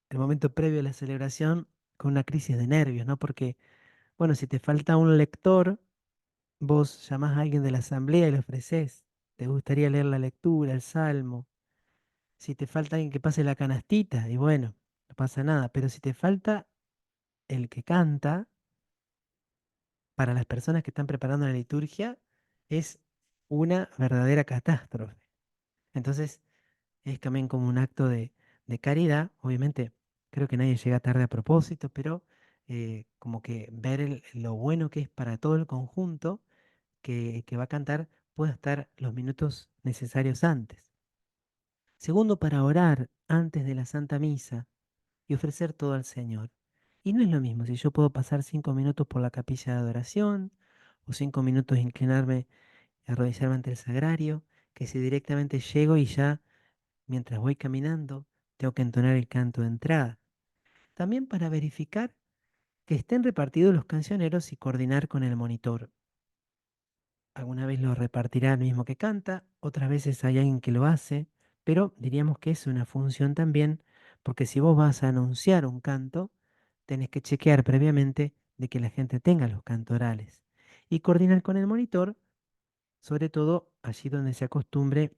el momento previo a la celebración con una crisis de nervios, ¿no? Porque, bueno, si te falta un lector, vos llamás a alguien de la asamblea y le ofreces. Te gustaría leer la lectura, el salmo. Si te falta alguien que pase la canastita, y bueno, no pasa nada. Pero si te falta el que canta, para las personas que están preparando la liturgia, es una verdadera catástrofe. Entonces, es también como un acto de caridad. Obviamente, creo que nadie llega tarde a propósito, pero como que ver lo bueno que es para todo el conjunto que va a cantar, pueda estar los minutos necesarios antes. Segundo, para orar antes de la Santa Misa y ofrecer todo al Señor. Y no es lo mismo si yo puedo pasar 5 minutos por la capilla de adoración o 5 minutos inclinarme y arrodillarme ante el sagrario, que si directamente llego y ya mientras voy caminando tengo que entonar el canto de entrada. También para verificar que estén repartidos los cancioneros y coordinar con el monitor. Alguna vez lo repartirá el mismo que canta, otras veces hay alguien que lo hace, pero diríamos que es una función también, porque si vos vas a anunciar un canto, tenés que chequear previamente de que la gente tenga los cantorales y coordinar con el monitor, sobre todo allí donde se acostumbre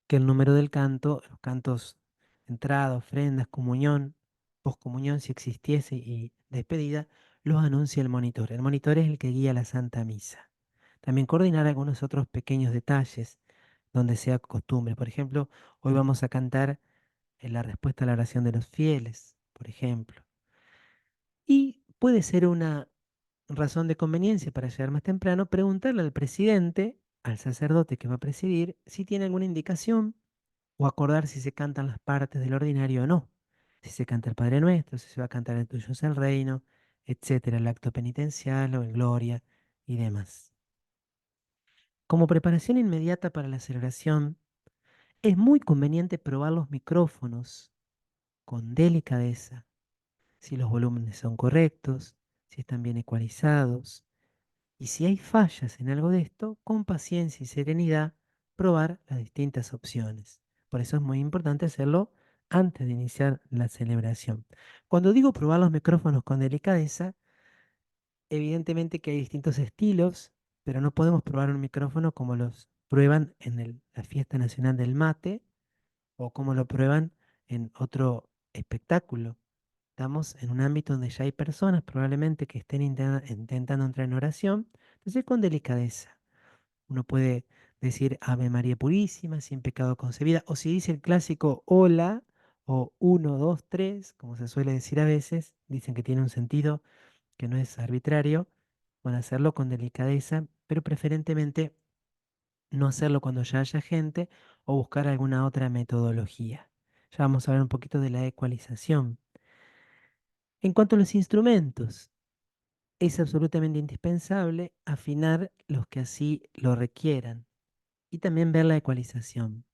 que el número del canto, los cantos, entrada, ofrendas, comunión, poscomunión si existiese y despedida, los anuncia el monitor. El monitor es el que guía la Santa Misa. También coordinar algunos otros pequeños detalles donde sea costumbre. Por ejemplo, hoy vamos a cantar en la respuesta a la oración de los fieles, por ejemplo. Y puede ser una razón de conveniencia para llegar más temprano, preguntarle al presidente, al sacerdote que va a presidir, si tiene alguna indicación o acordar si se cantan las partes del ordinario o no. Si se canta el Padre Nuestro, si se va a cantar el Tuyo es el Reino, etcétera, el acto penitencial o el Gloria y demás. Como preparación inmediata para la celebración, es muy conveniente probar los micrófonos con delicadeza, si los volúmenes son correctos, si están bien ecualizados, y si hay fallas en algo de esto, con paciencia y serenidad, probar las distintas opciones. Por eso es muy importante hacerlo antes de iniciar la celebración. Cuando digo probar los micrófonos con delicadeza, evidentemente que hay distintos estilos, pero no podemos probar un micrófono como los prueban en la Fiesta Nacional del Mate o como lo prueban en otro espectáculo. Estamos en un ámbito donde ya hay personas probablemente que estén intentando entrar en oración, entonces con delicadeza. Uno puede decir Ave María Purísima, sin pecado concebida, o si dice el clásico hola o uno, dos, tres, como se suele decir a veces, dicen que tiene un sentido que no es arbitrario, bueno, hacerlo con delicadeza, pero preferentemente no hacerlo cuando ya haya gente o buscar alguna otra metodología. Ya vamos a ver un poquito de la ecualización. En cuanto a los instrumentos, es absolutamente indispensable afinar los que así lo requieran y también ver la ecualización.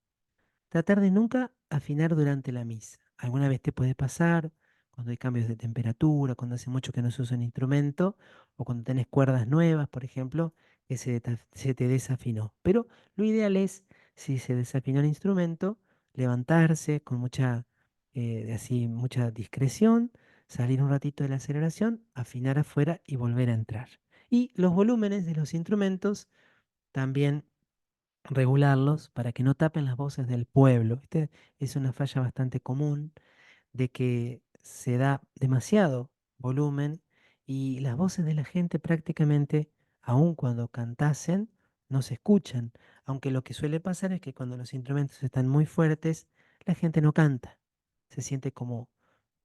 Tratar de nunca afinar durante la misa. Alguna vez te puede pasar cuando hay cambios de temperatura, cuando hace mucho que no se usa un instrumento o cuando tenés cuerdas nuevas, por ejemplo, que se te desafinó. Pero lo ideal es, si se desafinó el instrumento, levantarse con mucha discreción, salir un ratito de la aceleración, afinar afuera y volver a entrar. Y los volúmenes de los instrumentos también regularlos para que no tapen las voces del pueblo. Este es una falla bastante común de que se da demasiado volumen y las voces de la gente prácticamente, aun cuando cantasen, no se escuchan. Aunque lo que suele pasar es que cuando los instrumentos están muy fuertes, la gente no canta. Se siente como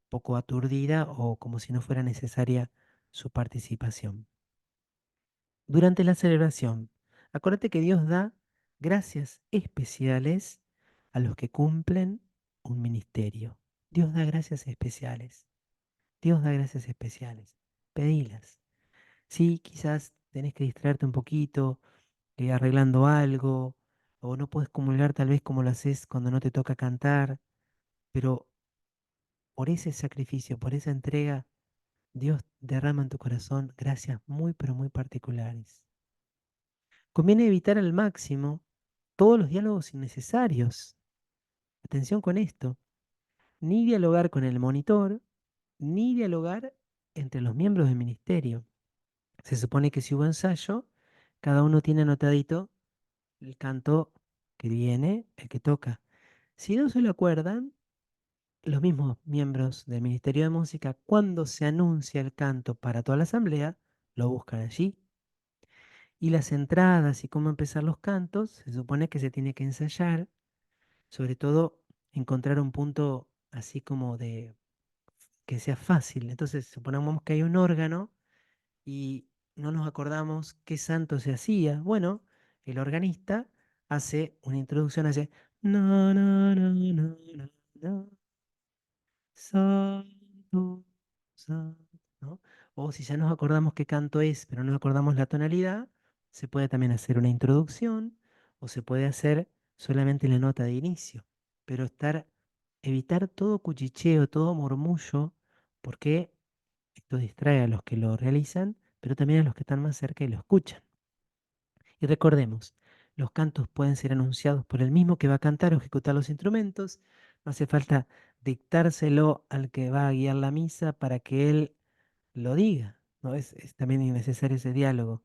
poco aturdida o como si no fuera necesaria su participación. Durante la celebración, acuérdate que Dios da gracias especiales a los que cumplen un ministerio. Dios da gracias especiales. Dios da gracias especiales. Pedilas. Sí, quizás tenés que distraerte un poquito, arreglando algo, o no puedes comulgar tal vez como lo haces cuando no te toca cantar, pero por ese sacrificio, por esa entrega, Dios derrama en tu corazón gracias muy, pero muy particulares. Conviene evitar al máximo todos los diálogos innecesarios. Atención con esto. Ni dialogar con el monitor, ni dialogar entre los miembros del ministerio. Se supone que si hubo ensayo, cada uno tiene anotadito el canto que viene, el que toca. Si no se lo acuerdan, los mismos miembros del Ministerio de Música, cuando se anuncia el canto para toda la asamblea, lo buscan allí. Y las entradas y cómo empezar los cantos, se supone que se tiene que ensayar, sobre todo encontrar un punto así como de que sea fácil. Entonces, supongamos que hay un órgano y no nos acordamos qué santo se hacía. Bueno, el organista hace una introducción, hace no, no, no, no, no, no, santo, santo, ¿no? O si ya nos acordamos qué canto es, pero no acordamos la tonalidad, se puede también hacer una introducción o se puede hacer solamente la nota de inicio. Pero evitar todo cuchicheo, todo murmullo, porque esto distrae a los que lo realizan, pero también a los que están más cerca y lo escuchan. Y recordemos, los cantos pueden ser anunciados por el mismo que va a cantar o ejecutar los instrumentos. No hace falta dictárselo al que va a guiar la misa para que él lo diga. ¿No? Es también innecesario ese diálogo.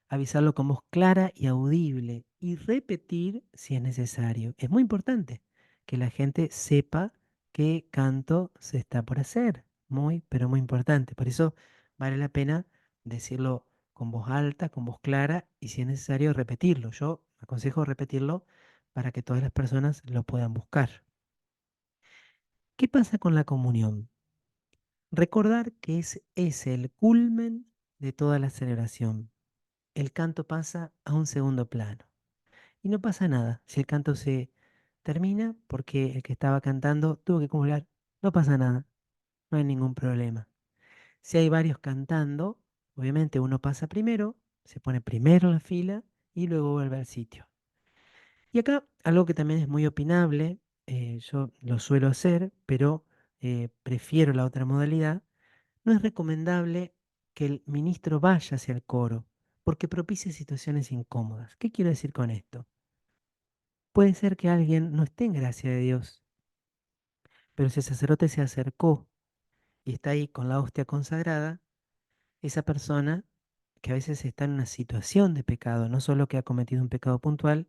Avisarlo con voz clara y audible y repetir si es necesario. Es muy importante que la gente sepa qué canto se está por hacer. Muy, pero muy importante. Por eso vale la pena decirlo con voz alta, con voz clara y si es necesario repetirlo. Yo aconsejo repetirlo para que todas las personas lo puedan buscar. ¿Qué pasa con la comunión? Recordar que es el culmen de toda la celebración. El canto pasa a un segundo plano. Y no pasa nada. Si el canto se termina porque el que estaba cantando tuvo que comulgar, no pasa nada. No hay ningún problema. Si hay varios cantando, obviamente uno pasa primero, se pone primero en la fila y luego vuelve al sitio. Y acá algo que también es muy opinable, yo lo suelo hacer, pero prefiero la otra modalidad. No es recomendable que el ministro vaya hacia el coro, porque propicia situaciones incómodas. ¿Qué quiero decir con esto? Puede ser que alguien no esté en gracia de Dios, pero si el sacerdote se acercó y está ahí con la hostia consagrada, esa persona que a veces está en una situación de pecado, no solo que ha cometido un pecado puntual,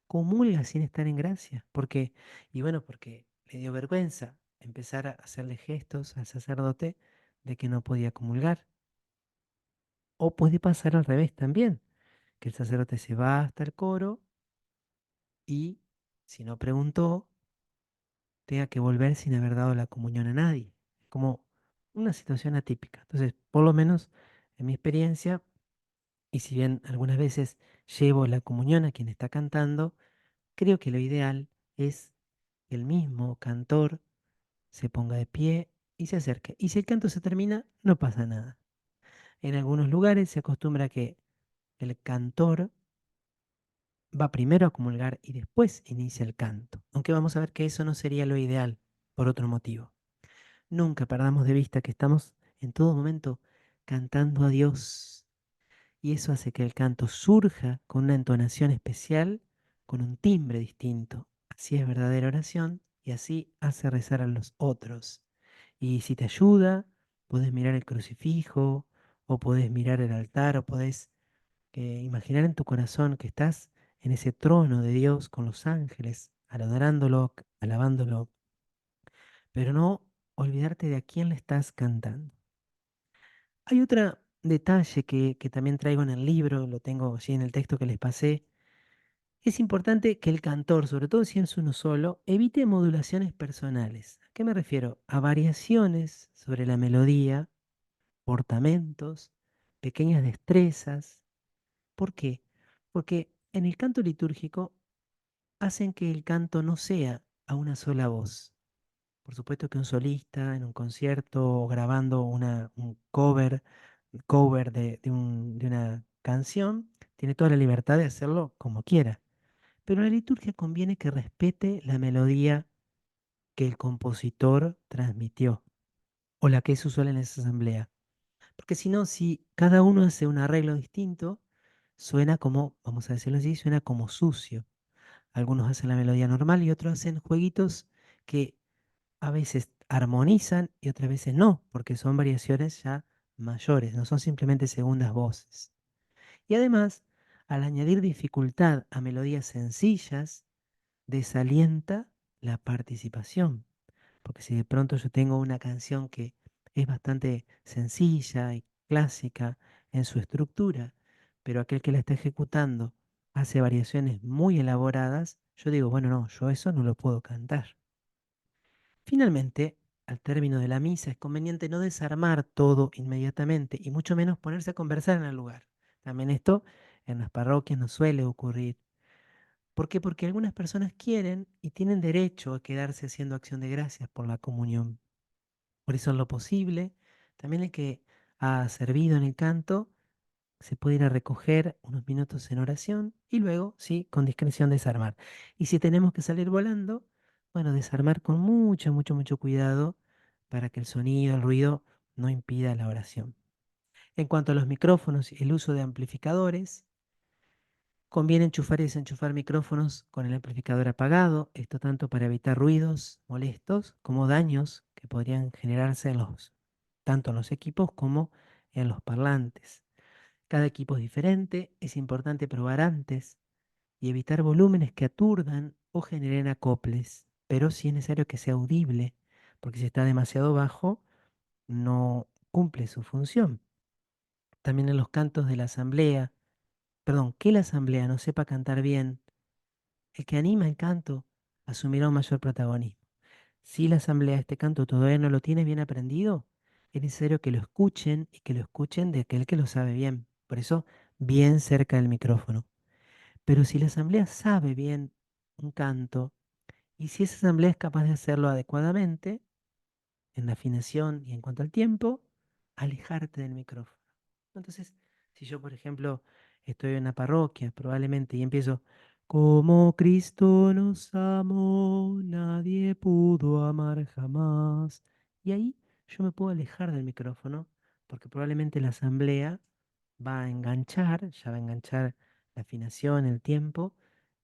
comulga sin estar en gracia. ¿Por qué? Y bueno, porque le dio vergüenza empezar a hacerle gestos al sacerdote de que no podía comulgar. O puede pasar al revés también, que el sacerdote se va hasta el coro y, si no preguntó, tenga que volver sin haber dado la comunión a nadie. Como una situación atípica. Entonces, por lo menos en mi experiencia, y si bien algunas veces llevo la comunión a quien está cantando, creo que lo ideal es que el mismo cantor se ponga de pie y se acerque. Y si el canto se termina, no pasa nada. En algunos lugares se acostumbra que el cantor va primero a comulgar y después inicia el canto. Aunque vamos a ver que eso no sería lo ideal por otro motivo. Nunca perdamos de vista que estamos en todo momento cantando a Dios. Y eso hace que el canto surja con una entonación especial, con un timbre distinto. Así es verdadera oración y así hace rezar a los otros. Y si te ayuda, podés mirar el crucifijo, o podés mirar el altar, o podés imaginar en tu corazón que estás en ese trono de Dios con los ángeles, adorándolo, alabándolo, pero no olvidarte de a quién le estás cantando. Hay otro detalle que también traigo en el libro, lo tengo allí en el texto que les pasé. Es importante que el cantor, sobre todo si es uno solo, evite modulaciones personales. ¿A qué me refiero? A variaciones sobre la melodía, portamentos, pequeñas destrezas. ¿Por qué? Porque en el canto litúrgico hacen que el canto no sea a una sola voz. Por supuesto que un solista en un concierto o grabando un cover de una canción, tiene toda la libertad de hacerlo como quiera. Pero en la liturgia conviene que respete la melodía que el compositor transmitió o la que es usual en esa asamblea. Porque si no, si cada uno hace un arreglo distinto, suena como, vamos a decirlo así, suena como sucio. Algunos hacen la melodía normal y otros hacen jueguitos que a veces armonizan y otras veces no, porque son variaciones ya mayores, no son simplemente segundas voces. Y además, al añadir dificultad a melodías sencillas, desalienta la participación. Porque si de pronto yo tengo una canción que es bastante sencilla y clásica en su estructura, pero aquel que la está ejecutando hace variaciones muy elaboradas, yo digo, bueno, no, yo eso no lo puedo cantar. Finalmente, al término de la misa es conveniente no desarmar todo inmediatamente y mucho menos ponerse a conversar en el lugar. También esto en las parroquias no suele ocurrir. ¿Por qué? Porque algunas personas quieren y tienen derecho a quedarse haciendo acción de gracias por la comunión. Por eso en lo posible, también el que ha servido en el canto se puede ir a recoger unos minutos en oración y luego, sí, con discreción desarmar. Y si tenemos que salir volando, bueno, desarmar con mucho, mucho, mucho cuidado para que el sonido, el ruido no impida la oración. En cuanto a los micrófonos y el uso de amplificadores, conviene enchufar y desenchufar micrófonos con el amplificador apagado, esto tanto para evitar ruidos molestos como daños que podrían generarse tanto en los equipos como en los parlantes. Cada equipo es diferente, es importante probar antes y evitar volúmenes que aturdan o generen acoples, pero sí es necesario que sea audible, porque si está demasiado bajo no cumple su función. También en los cantos de la asamblea, perdón, que la asamblea no sepa cantar bien, el que anima el canto asumirá un mayor protagonismo. Si la asamblea este canto todavía no lo tiene bien aprendido, es necesario que lo escuchen y que lo escuchen de aquel que lo sabe bien. Por eso, bien cerca del micrófono. Pero si la asamblea sabe bien un canto, y si esa asamblea es capaz de hacerlo adecuadamente, en la afinación y en cuanto al tiempo, alejarte del micrófono. Entonces, si yo, por ejemplo, estoy en una parroquia probablemente y empiezo, como Cristo nos amó, nadie pudo amar jamás. Y ahí yo me puedo alejar del micrófono porque probablemente la asamblea va a enganchar, ya va a enganchar la afinación, el tiempo,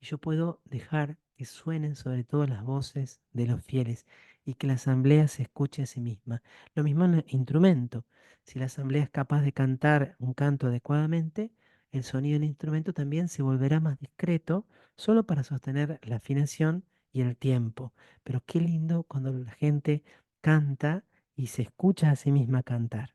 y yo puedo dejar que suenen sobre todo las voces de los fieles y que la asamblea se escuche a sí misma. Lo mismo en el instrumento. Si la asamblea es capaz de cantar un canto adecuadamente, el sonido del instrumento también se volverá más discreto, solo para sostener la afinación y el tiempo. Pero qué lindo cuando la gente canta y se escucha a sí misma cantar.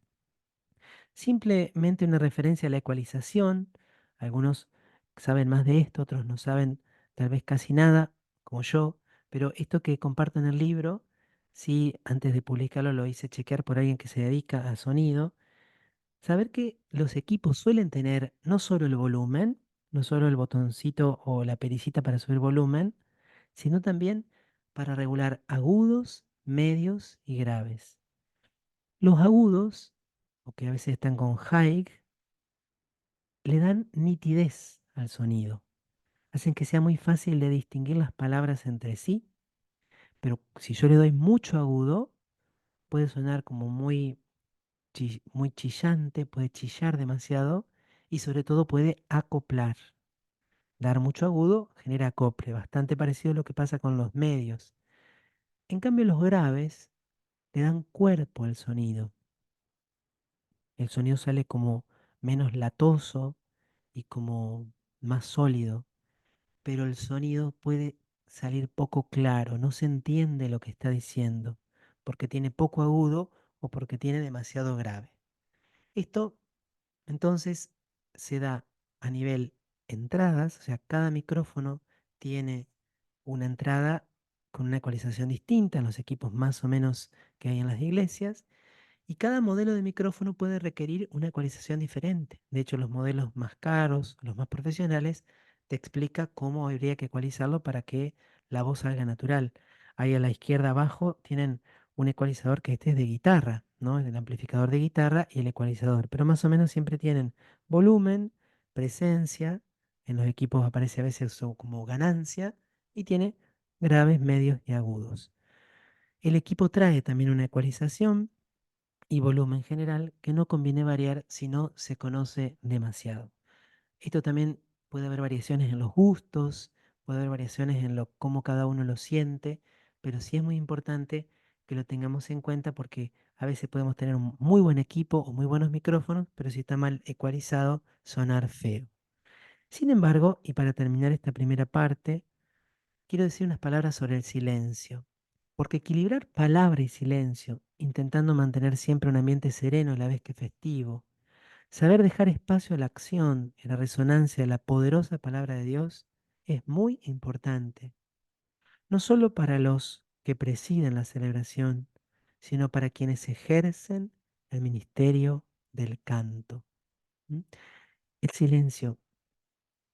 Simplemente una referencia a la ecualización. Algunos saben más de esto, otros no saben tal vez casi nada, como yo, pero esto que comparto en el libro, sí, antes de publicarlo lo hice chequear por alguien que se dedica al sonido. Saber que los equipos suelen tener no solo el volumen, no solo el botoncito o la pericita para subir volumen, sino también para regular agudos, medios y graves. Los agudos, o que a veces están con high, le dan nitidez al sonido. Hacen que sea muy fácil de distinguir las palabras entre sí, pero si yo le doy mucho agudo, puede sonar como muy chillante, puede chillar demasiado y sobre todo puede acoplar. Dar mucho agudo genera acople, bastante parecido a lo que pasa con los medios. En cambio, los graves le dan cuerpo al sonido. El sonido sale como menos latoso y como más sólido, pero el sonido puede salir poco claro, no se entiende lo que está diciendo, porque tiene poco agudo o porque tiene demasiado grave. Esto entonces se da a nivel entradas, o sea, cada micrófono tiene una entrada con una ecualización distinta en los equipos más o menos que hay en las iglesias, y cada modelo de micrófono puede requerir una ecualización diferente. De hecho, los modelos más caros, los más profesionales, te explica cómo habría que ecualizarlo para que la voz salga natural. Ahí a la izquierda abajo tienen un ecualizador que este es de guitarra, ¿no? El amplificador de guitarra y el ecualizador. Pero más o menos siempre tienen volumen, presencia, en los equipos aparece a veces como ganancia, y tiene graves, medios y agudos. El equipo trae también una ecualización y volumen general que no conviene variar si no se conoce demasiado. Esto también puede haber variaciones en los gustos, puede haber variaciones en lo cómo cada uno lo siente, pero sí es muy importante que lo tengamos en cuenta porque a veces podemos tener un muy buen equipo o muy buenos micrófonos, pero si está mal ecualizado, sonar feo. Sin embargo, y para terminar esta primera parte, quiero decir unas palabras sobre el silencio. Porque equilibrar palabra y silencio, intentando mantener siempre un ambiente sereno a la vez que festivo, saber dejar espacio a la acción y a la resonancia de la poderosa palabra de Dios, es muy importante. No solo para los que presiden la celebración, sino para quienes ejercen el ministerio del canto. ¿Mm? El silencio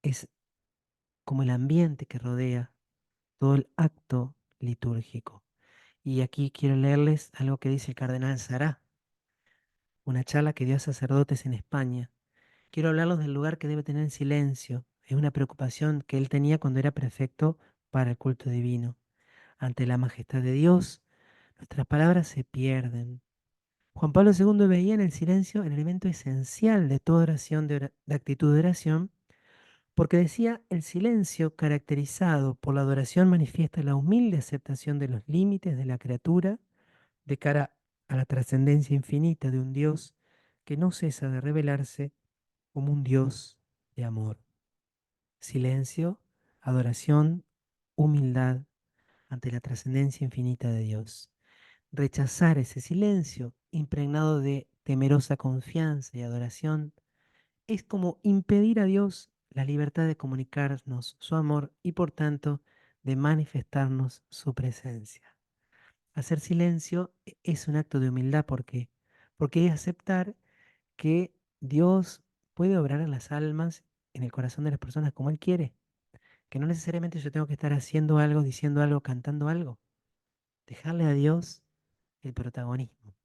es como el ambiente que rodea todo el acto litúrgico. Y aquí quiero leerles algo que dice el cardenal Sará, una charla que dio a sacerdotes en España. Quiero hablarles del lugar que debe tener el silencio. Es una preocupación que él tenía cuando era prefecto para el culto divino. Ante la majestad de Dios, nuestras palabras se pierden. Juan Pablo II veía en el silencio el elemento esencial de toda oración, de actitud de oración, porque decía, el silencio caracterizado por la adoración manifiesta la humilde aceptación de los límites de la criatura de cara a la trascendencia infinita de un Dios que no cesa de revelarse como un Dios de amor. Silencio, adoración, humildad ante la trascendencia infinita de Dios. Rechazar ese silencio, impregnado de temerosa confianza y adoración, es como impedir a Dios la libertad de comunicarnos su amor y por tanto de manifestarnos su presencia. Hacer silencio es un acto de humildad. ¿Por qué? porque es aceptar que Dios puede obrar en las almas, en el corazón de las personas como Él quiere, que no necesariamente yo tengo que estar haciendo algo, diciendo algo, cantando algo, dejarle a Dios el protagonismo.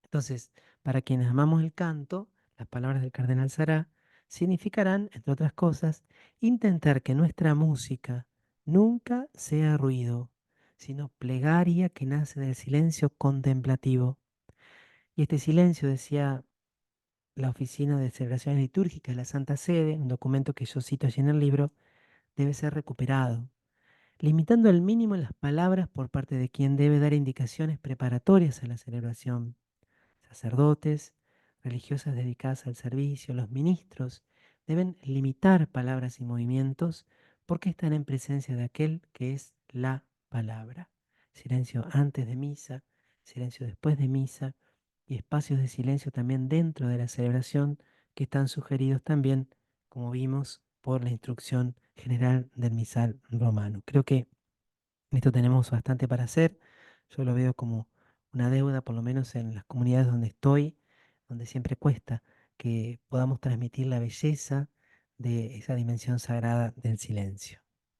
Entonces, para quienes amamos el canto, las palabras del cardenal Sará significarán, entre otras cosas, intentar que nuestra música nunca sea ruido, sino plegaria que nace del silencio contemplativo. Y este silencio, decía la Oficina de Celebraciones Litúrgicas de la Santa Sede, un documento que yo cito allí en el libro, debe ser recuperado, limitando al mínimo las palabras por parte de quien debe dar indicaciones preparatorias a la celebración: sacerdotes, religiosas dedicadas al servicio, los ministros, deben limitar palabras y movimientos porque están en presencia de aquel que es la palabra. Silencio antes de misa, silencio después de misa y espacios de silencio también dentro de la celebración que están sugeridos también, como vimos, por la instrucción general del misal romano. Creo que en esto tenemos bastante para hacer. Yo lo veo como una deuda, por lo menos en las comunidades donde estoy, donde siempre cuesta que podamos transmitir la belleza de esa dimensión sagrada del silencio.